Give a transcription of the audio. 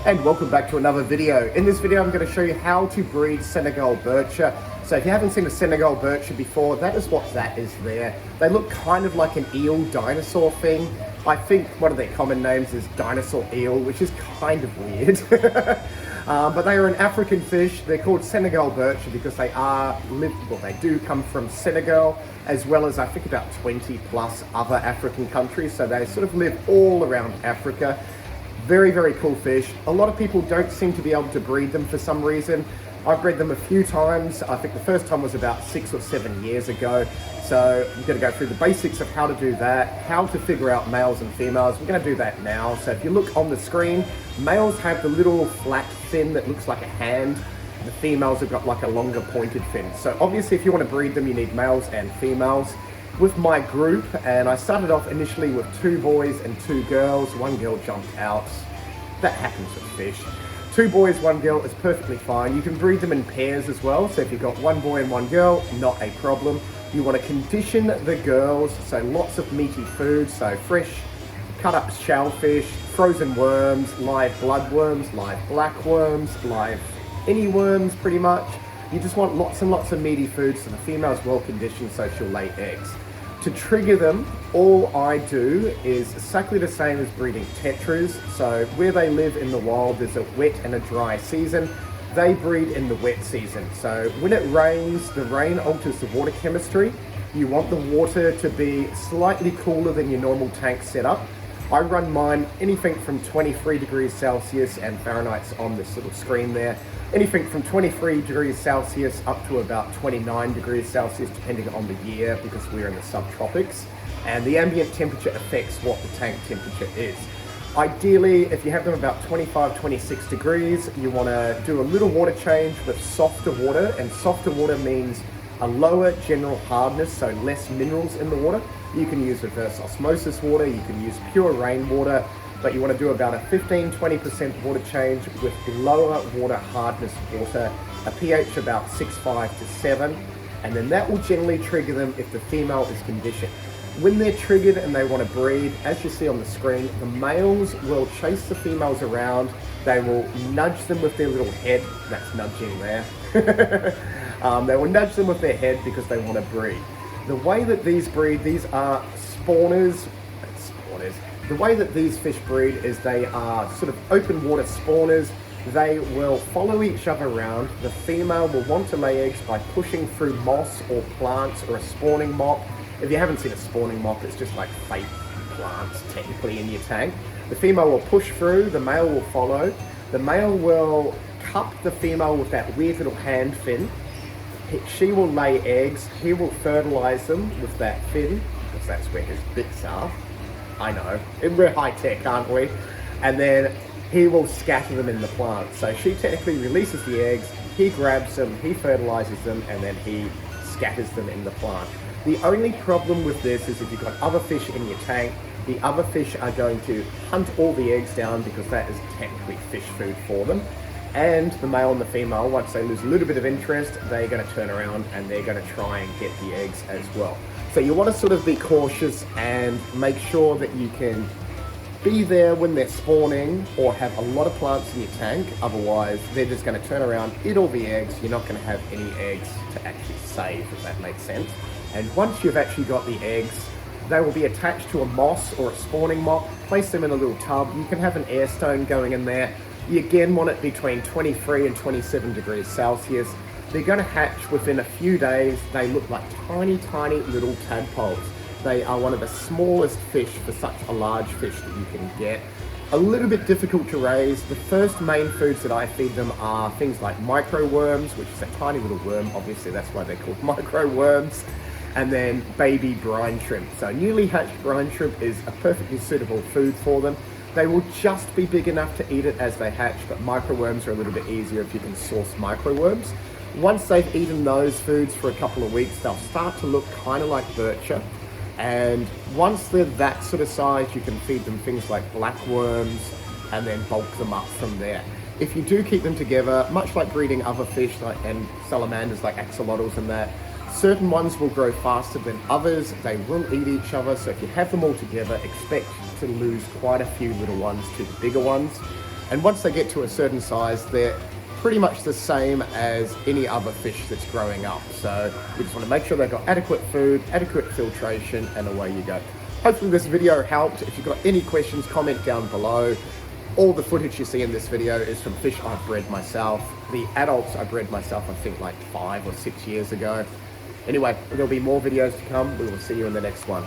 And welcome back to another video. In this video I'm going to show you how to breed Senegal Bichir. So if you haven't seen a Senegal Bichir before, that is what that is there. They look kind of like an eel dinosaur thing. I think one of their common names is dinosaur eel, which is kind of weird. But they are an African fish. They're called Senegal Bichir because they do come from Senegal, as well as I think about 20 plus other African countries. So they sort of live all around Africa. Very, very cool fish. A lot of people don't seem to be able to breed them for some reason. I've bred them a few times. I think the first time was about 6 or 7 years ago. So I'm going to go through the basics of how to do that, how to figure out males and females. We're going to do that now. So if you look on the screen, males have the little flat fin that looks like a hand. The females have got like a longer pointed fin. So obviously if you want to breed them, you need males and females. With my group, and I started off initially with 2 boys and 2 girls. 1 girl jumped out. That happens with fish. 2 boys, 1 girl is perfectly fine. You can breed them in pairs as well. So if you've got 1 boy and 1 girl, not a problem. You want to condition the girls, so lots of meaty food, so fresh cut up shellfish, frozen worms, live bloodworms, live black worms, live any worms pretty much. You just want lots and lots of meaty food so the female's well conditioned so she'll lay eggs. To trigger them, all I do is exactly the same as breeding tetras. So where they live in the wild, there's a wet and a dry season. They breed in the wet season. So when it rains, the rain alters the water chemistry. You want the water to be slightly cooler than your normal tank setup. I run mine anything from 23 degrees Celsius, and Fahrenheit's on this little screen there. Anything from 23 degrees Celsius up to about 29 degrees Celsius, depending on the year, because we're in the subtropics. And the ambient temperature affects what the tank temperature is. Ideally, if you have them about 25, 26 degrees, you want to do a little water change with softer water, and softer water means a lower general hardness, so less minerals in the water. You can use reverse osmosis water, you can use pure rainwater, but you want to do about a 15-20% water change with lower water hardness water, a pH about 6.5 to 7, and then that will generally trigger them if the female is conditioned. When they're triggered and they want to breed, as you see on the screen, the males will chase the females around. They will nudge them with their little head. That's nudging there. They will nudge them with their head because they want to breed. The way that these breed, these are spawners. The way that these fish breed is they are sort of open water spawners. They will follow each other around. The female will want to lay eggs by pushing through moss or plants or a spawning mop. If you haven't seen a spawning mop, it's just like fake plants technically in your tank. The female will push through, the male will follow. The male will cup the female with that weird little hand fin. She will lay eggs, he will fertilize them with that fin, because that's where his bits are. I know, we're high tech, aren't we? And then he will scatter them in the plant. So she technically releases the eggs, he grabs them, he fertilizes them, and then he scatters them in the plant. The only problem with this is if you've got other fish in your tank, the other fish are going to hunt all the eggs down because that is technically fish food for them. And the male and the female, once they lose a little bit of interest, they're going to turn around and they're going to try and get the eggs as well. So you want to sort of be cautious and make sure that you can be there when they're spawning or have a lot of plants in your tank. Otherwise, they're just going to turn around, eat all the eggs. You're not going to have any eggs to actually save, if that makes sense. And once you've actually got the eggs, they will be attached to a moss or a spawning mop. Place them in a little tub. You can have an air stone going in there. You again want it between 23 and 27 degrees Celsius. They're going to hatch within a few days. They look like tiny, tiny little tadpoles. They are one of the smallest fish for such a large fish that you can get. A little bit difficult to raise. The first main foods that I feed them are things like micro worms, which is a tiny little worm. Obviously, that's why they're called micro worms. And then baby brine shrimp. So newly hatched brine shrimp is a perfectly suitable food for them. They will just be big enough to eat it as they hatch, but microworms are a little bit easier if you can source microworms. Once they've eaten those foods for a couple of weeks, they'll start to look kind of like Bichir. And once they're that sort of size, you can feed them things like black worms and then bulk them up from there. If you do keep them together, much like breeding other fish and salamanders like axolotls and that, certain ones will grow faster than others. They will eat each other. So if you have them all together, expect to lose quite a few little ones to the bigger ones. And once they get to a certain size, they're pretty much the same as any other fish that's growing up. So we just want to make sure they've got adequate food, adequate filtration, and away you go. Hopefully this video helped. If you've got any questions, comment down below. All the footage you see in this video is from fish I've bred myself. The adults I bred myself, I think like 5 or 6 years ago. Anyway, there'll be more videos to come. We will see you in the next one.